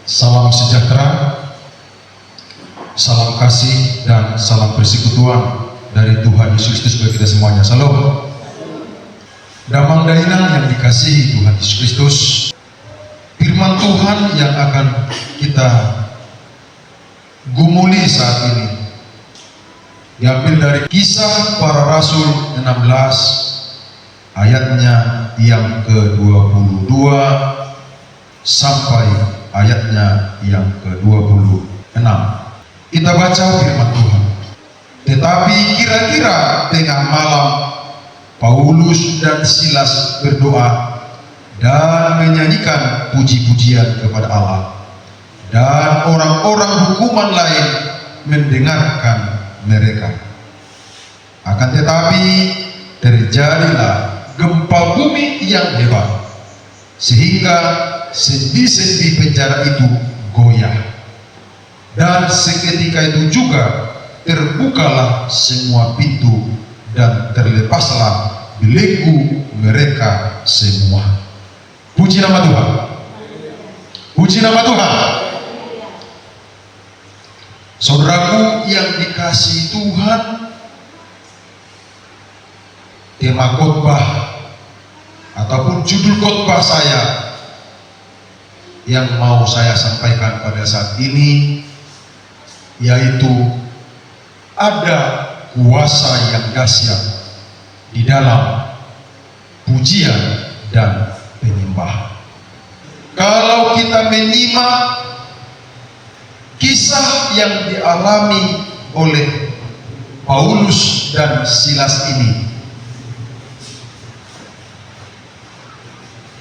Salam sejahtera, salam kasih dan salam persekutuan dari Tuhan Yesus Kristus bagi kita semuanya. Salam. Damang dainan yang dikasihi Tuhan Yesus Kristus, firman Tuhan yang akan kita gumuli saat ini diambil dari Kisah Para Rasul 16 ayatnya yang ke-22 sampai ayatnya yang ke-26. Kita baca firman Tuhan. Tetapi kira-kira tengah malam Paulus dan Silas berdoa dan menyanyikan puji-pujian kepada Allah, dan orang-orang hukuman lain mendengarkan mereka. Akan tetapi terjadilah gempa bumi yang hebat, sehingga sendi-sendi penjara itu goyah, dan seketika itu juga terbukalah semua pintu dan terlepaslah belenggu mereka semua. Puji nama Tuhan. Puji nama Tuhan. Saudaraku yang dikasihi Tuhan, tema khotbah ataupun judul khotbah saya yang mau saya sampaikan pada saat ini yaitu ada kuasa yang dahsyat di dalam pujian dan penyembahan. Kalau kita menyimak kisah yang dialami oleh Paulus dan Silas ini,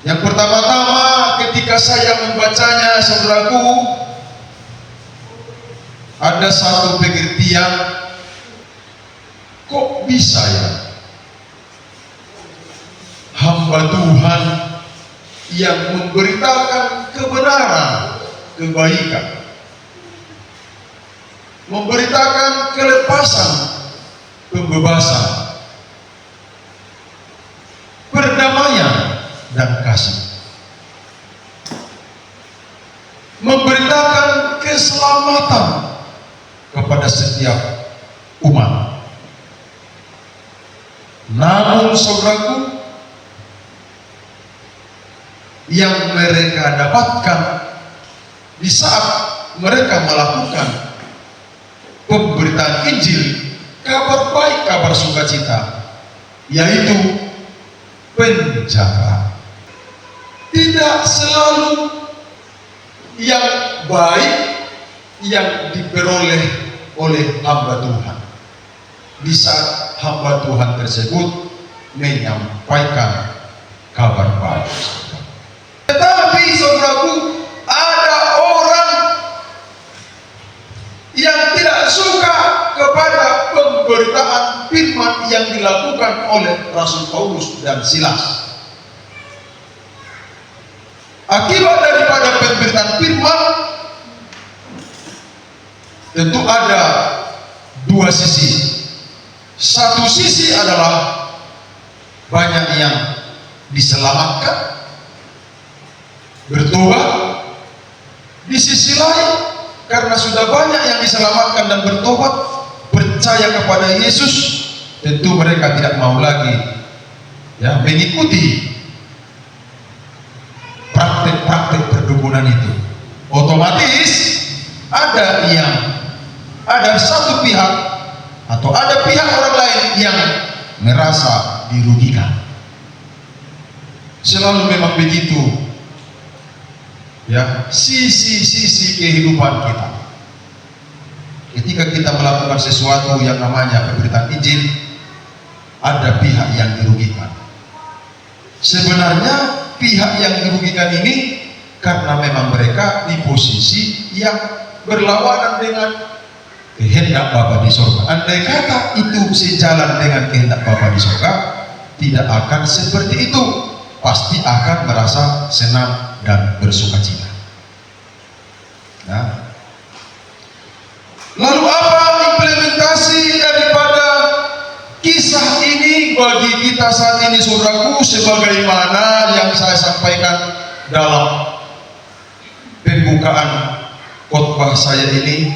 yang pertama-tama ketika saya membacanya, saudaraku, ada satu pengertian, kok bisa ya hamba Tuhan yang memberitakan kebenaran, kebaikan, memberitakan kelepasan, pembebasan, perdamaian dan kasih, memberitakan keselamatan kepada setiap umat. Namun saudaraku, yang mereka dapatkan di saat mereka melakukan pemberitaan Injil, kabar baik, kabar sukacita, yaitu penjara. Tidak selalu yang baik yang diperoleh oleh hamba Tuhan di saat hamba Tuhan tersebut menyampaikan kabar baik. Tetapi saudaraku, ada orang yang tidak suka kepada pemberitaan firman yang dilakukan oleh Rasul Paulus dan Silas. Akibat daripada pemberitaan firman tentu ada dua sisi. Satu sisi adalah banyak yang diselamatkan, bertobat. Di sisi lain, karena sudah banyak yang diselamatkan dan bertobat, percaya kepada Yesus, tentu mereka tidak mau lagi ya mengikuti praktek-praktek perdukunan itu. Otomatis ada satu pihak atau ada pihak orang lain yang merasa dirugikan. Selalu memang begitu ya, sisi-sisi kehidupan kita. Ketika kita melakukan sesuatu yang namanya pemberitaan Injil, ada pihak yang dirugikan. Sebenarnya pihak yang dirugikan ini karena memang mereka di posisi yang berlawanan dengan kehendak Bapa di sorga. Andai kata itu sejalan dengan kehendak Bapa di sorga, tidak akan seperti itu. Pasti akan merasa senang dan bersukacita. Nah, lalu apa implementasi daripada kisah ini bagi kita saat ini, saudaraku? Sebagaimana yang saya sampaikan dalam pembukaan pembukaan khotbah saya ini,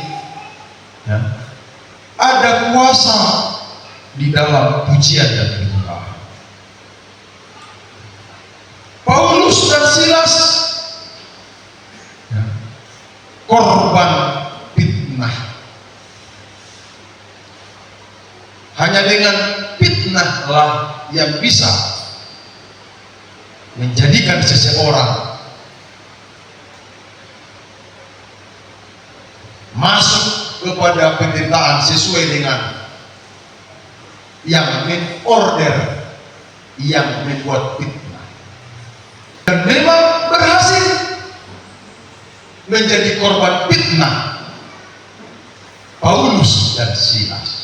ya, ada kuasa di dalam pujian dan penyembahan. Paulus dan Silas, ya, korban fitnah. Hanya dengan fitnahlah yang bisa menjadikan seseorang masuk kepada penderitaan sesuai dengan yang order, yang membuat fitnah, dan memang berhasil menjadi korban fitnah Paulus dan Silas.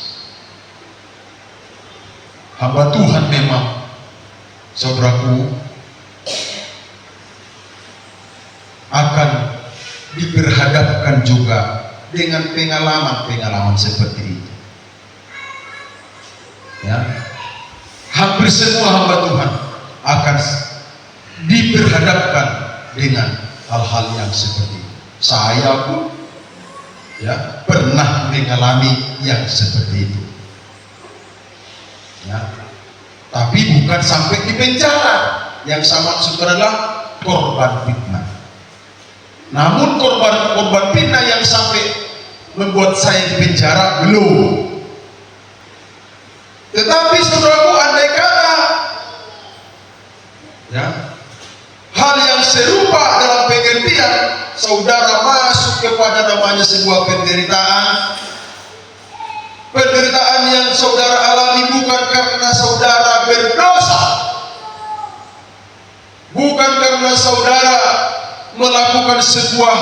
Hamba Tuhan memang, saudaraku, akan diperhadapkan juga dengan pengalaman-pengalaman seperti itu. Ya, hampir semua hamba Tuhan akan diperhadapkan dengan hal-hal yang seperti itu. Saya pun, ya, pernah mengalami yang seperti itu. Ya, tapi bukan sampai di penjara. Yang sama saudara adalah korban fitnah. Namun korban fitnah yang sampai membuat saya di penjara belum. Tetapi saudaraku, andai kata, ya, hal yang serupa dalam pengertian saudara masuk kepada namanya sebuah penderitaan yang saudara alami bukan karena saudara berdosa, bukan karena saudara melakukan sebuah,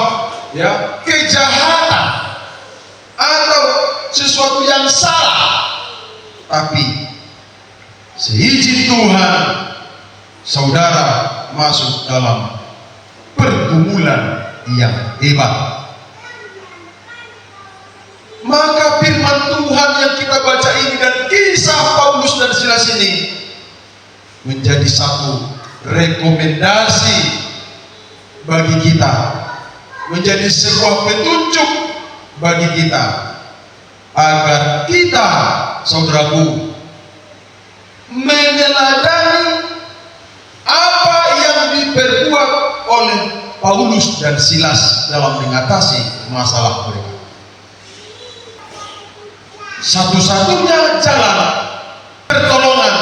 ya, kejahatan atau sesuatu yang salah, tapi seizin Tuhan saudara masuk dalam pergumulan yang hebat. Maka firman Tuhan yang kita baca ini dan kisah Paulus dan Silas ini menjadi satu rekomendasi bagi kita, menjadi sebuah petunjuk bagi kita, agar kita, saudaraku, meneladani apa yang diperbuat oleh Paulus dan Silas dalam mengatasi masalah mereka. Satu-satunya jalan pertolongan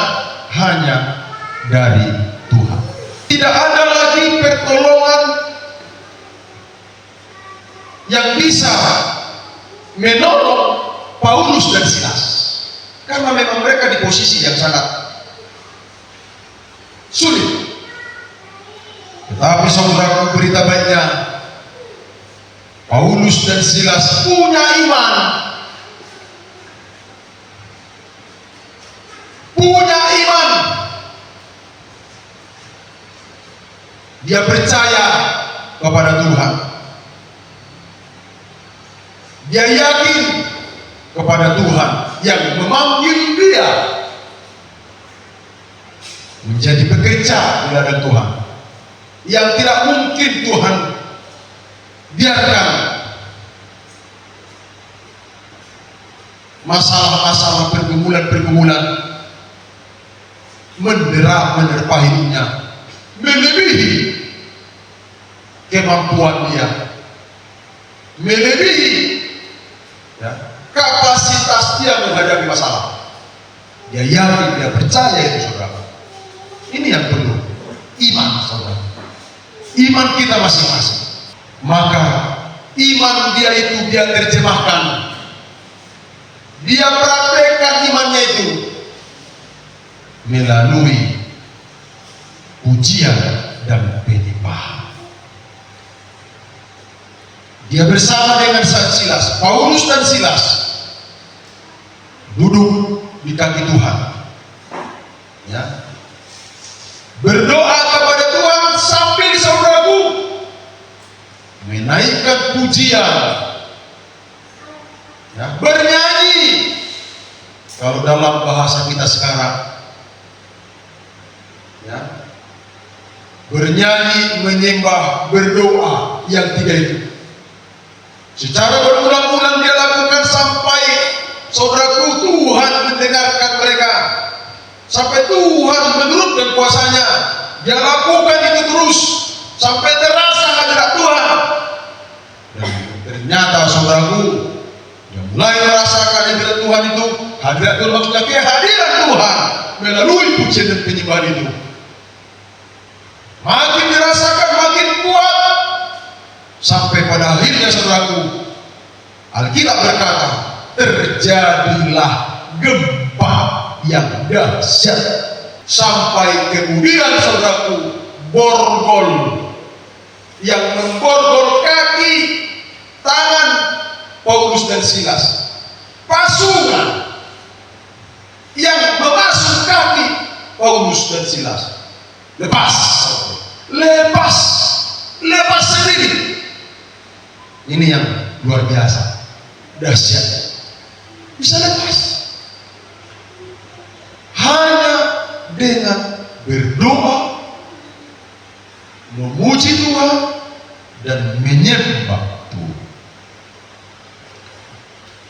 hanya dari Tuhan. Tidak ada lagi pertolongan yang bisa menolong Paulus dan Silas, karena memang mereka di posisi yang sangat sulit. Tetapi saudaraku, berita baiknya, Paulus dan Silas punya iman, dia percaya kepada Tuhan, dia yakin kepada Tuhan yang memanggil dia menjadi pekerja di ladang Tuhan, yang tidak mungkin Tuhan biarkan masalah-masalah pergumulan menerpa hidupnya melebihi kemampuan dia, melebihi, ya, kapasitas dia menghadapi masalah. Dia yakin, dia percaya itu, saudara. Ini yang perlu, iman, saudara. Iman kita masing-masing. Maka iman dia itu dia terjemahkan, dia praktekkan imannya itu melalui pujian dan penyembahan. Dia bersama dengan Silas, Paulus dan Silas, duduk di kaki Tuhan, ya, berdoa kepada Tuhan sambil saudaraku menaikkan pujian, ya, bernyanyi. Kalau dalam bahasa kita sekarang, ya, bernyanyi, menyembah, berdoa, yang tiga itu. Secara berulang-ulang dia lakukan sampai saudaraku Tuhan mendengarkan mereka, sampai Tuhan menurunkan kuasanya. Dia lakukan itu terus sampai terasa hadirat Tuhan. Dan ternyata saudaraku, yang mulai merasakan hadirat Tuhan itu, hadirat Tuhan maksudnya kehadiran Tuhan melalui pujian dan penyembahan itu, makin dirasakan, makin kuat, sampai pada akhirnya saudaraku, Alkitab berkata terjadilah gempa yang dahsyat, sampai kemudian saudaraku borgol yang memborgol kaki, tangan Paulus dan Silas, pasungan yang memasuk kaki Paulus dan Silas, lepas sendiri. Ini yang luar biasa, dahsyat, bisa lepas hanya dengan berdoa, memuji Tuhan dan menyembah Tuhan.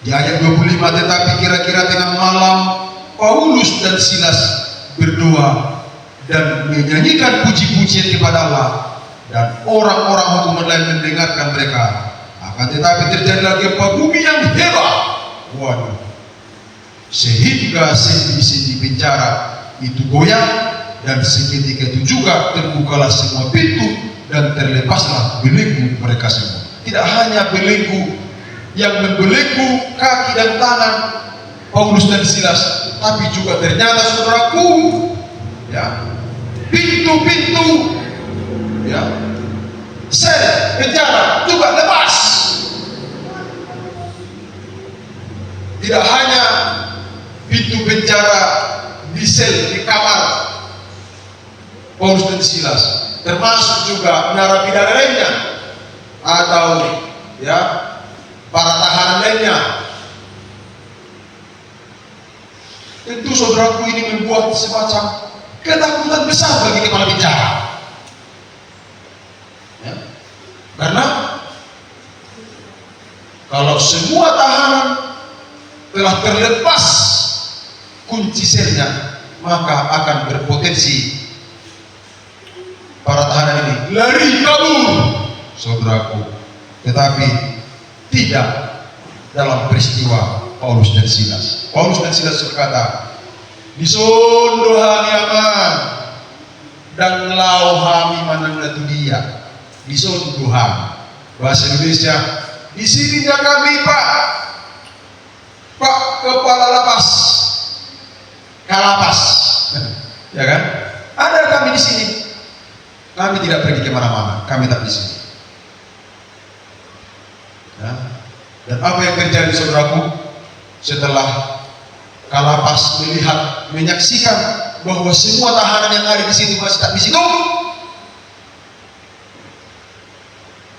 Di ayat 25, tetapi kira-kira tengah malam Paulus dan Silas berdoa dan menyanyikan puji-pujian kepada Allah, dan orang-orang hukum lain mendengarkan mereka. Akan tetapi terjadilah gempa bumi yang hebat, waduh, sehingga sendi-sendi penjara itu goyang, dan seketika itu juga terbukalah semua pintu dan terlepaslah belenggu mereka semua. Tidak hanya belenggu yang membelenggu kaki dan tangan Paulus dan Silas, tapi juga ternyata saudaraku, ya, pintu-pintu, ya, sel penjara juga lepas. Tidak hanya pintu penjara di sel, di kamar Paulus dan Silas, termasuk juga narapidana lainnya atau ya para tahanan lainnya. Tentu saudaraku, ini membuat semacam ketakutan besar bagi kepala penjara, ya, karena kalau semua tahanan telah terlepas kunci selnya, maka akan berpotensi para tahanan ini lari kabur, saudaraku. Tetapi tidak dalam peristiwa Paulus dan Silas. Paulus dan Silas berkata, "Disondohani aman dan lauhami manangna dia." Disondohan, bahasa Indonesia, di sininya kami Pak kepala lapas, kalapas, ya kan? Ada kami di sini. Kami tidak pergi kemana-mana, kami tetap di sini. Ya. Dan apa yang terjadi saudaraku, setelah kalapas melihat, menyaksikan bahwa semua tahanan yang ada di situ masih tak di situ,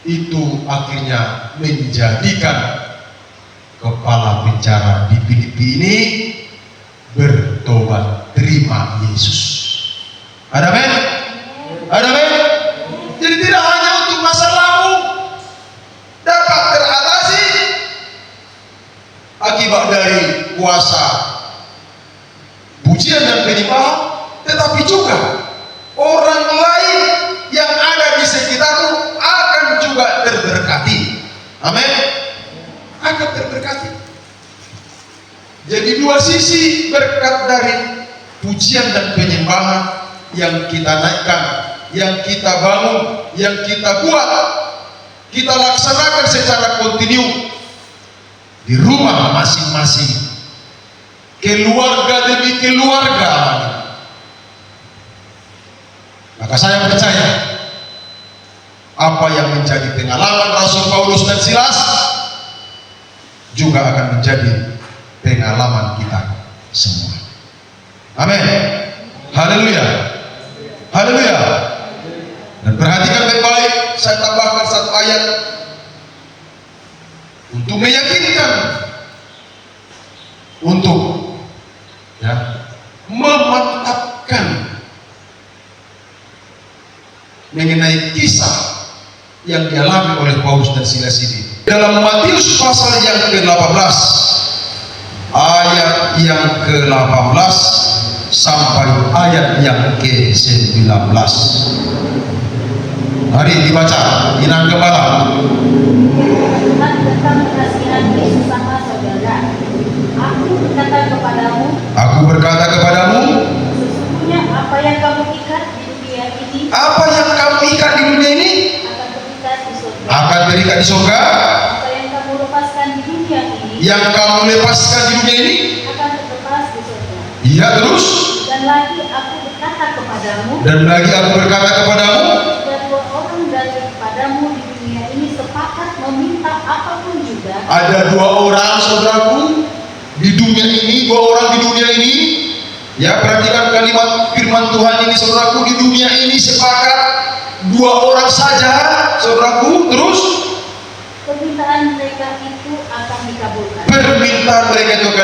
itu akhirnya menjadikan kepala penjara di Filipi ini bertobat, terima Yesus. Ada men? Ada men? Jadi tidak hanya untuk masa lalu dapat teratasi akibat dari kuasa pujian dan penyembahan, tetapi juga orang lain yang ada di sekitarmu akan juga terberkati. Amin. Akan terberkati. Jadi dua sisi berkat dari pujian dan penyembahan yang kita naikkan, yang kita bangun, yang kita buat, kita laksanakan secara kontinu di rumah masing-masing, keluarga demi keluarga. Maka saya percaya apa yang menjadi pengalaman Rasul Paulus dan Silas juga akan menjadi pengalaman kita semua. Amin. Haleluya. Haleluya. Dan perhatikan baik-baik, saya tambahkan satu ayat untuk meyakinkan, untuk ya memantapkan mengenai kisah yang dialami oleh Paulus dan Silas ini. Dalam Matius pasal yang ke-18 ayat yang ke-18 sampai ayat yang ke-19. Mari dibaca Inang Gembala. Tentang kasihan Yesus sama saudara, aku berkata kepadamu, sesungguhnya apa yang kamu ikat di dunia ini, akan terikat di surga. Apa yang kamu lepaskan di dunia ini, akan terlepas di surga. Iya, terus. Dan lagi aku berkata kepadamu, dan dua orang daripadamu di dunia ini sepakat meminta apapun juga. Ada dua orang, saudaraku, di dunia ini, dua orang di dunia ini. Ya, perhatikan kalimat firman Tuhan ini, saudaraku. Di dunia ini sepakat dua orang saja, saudaraku. Terus permintaan mereka itu akan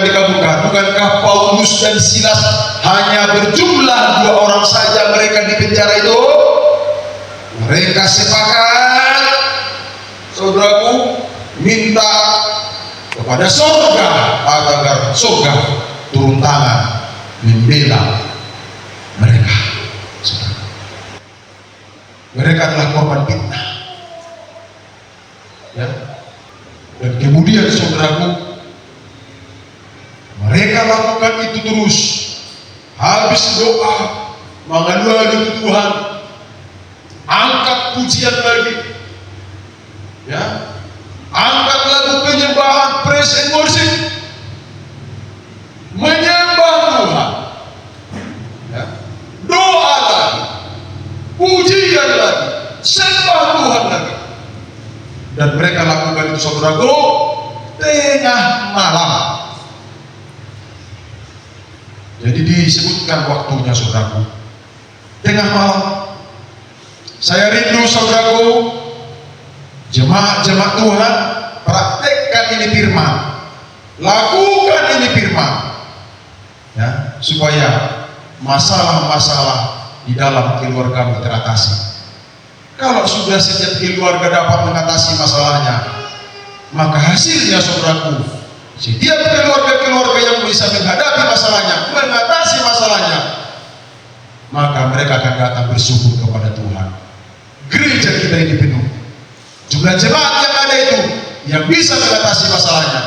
dikabulkan. Bukankah Paulus dan Silas hanya berjumlah dua orang saja mereka di penjara itu? Mereka sepakat, saudaraku, minta kepada surga agar surga turun tangan membela mereka. Saudara, mereka adalah korban fitnah, ya. Dan kemudian, saudaraku, mereka lakukan itu terus. Habis doa, mengadukan Tuhan, angkat pujian lagi, ya, angkat lagu penyembahan, praise and worship, menyembah Tuhan, ya, doa lagi, pujian lagi, sembah Tuhan lagi. Dan mereka lakukan itu, saudaraku, tengah malam. Jadi disebutkan waktunya, saudaraku, tengah malam. Saya rindu, saudaraku, jemaat-jemaat Tuhan, praktekkan ini firman, lakukan ini firman, ya, supaya masalah-masalah di dalam keluarga teratasi. Kalau sudah setiap keluarga dapat mengatasi masalahnya, maka hasilnya, saudaraku, setiap keluarga-keluarga yang bisa menghadapi masalahnya, mengatasi masalahnya, maka mereka akan datang bersyukur kepada Tuhan. Gereja kita ini penuh. Jumlah jemaat yang ada itu yang bisa mengatasi masalahnya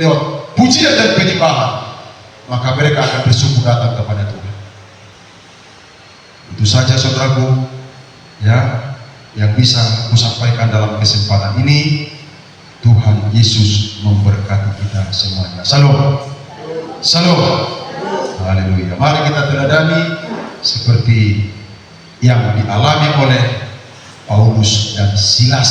lewat pujian dan penyembahan, maka mereka akan bersyukur datang kepada Tuhan. Itu saja, saudaraku, ya, yang bisa aku sampaikan dalam kesempatan ini. Tuhan Yesus memberkati kita semuanya. Salam. Salam. Haleluya. Mari kita teladani seperti yang dialami oleh Paulus dan Silas.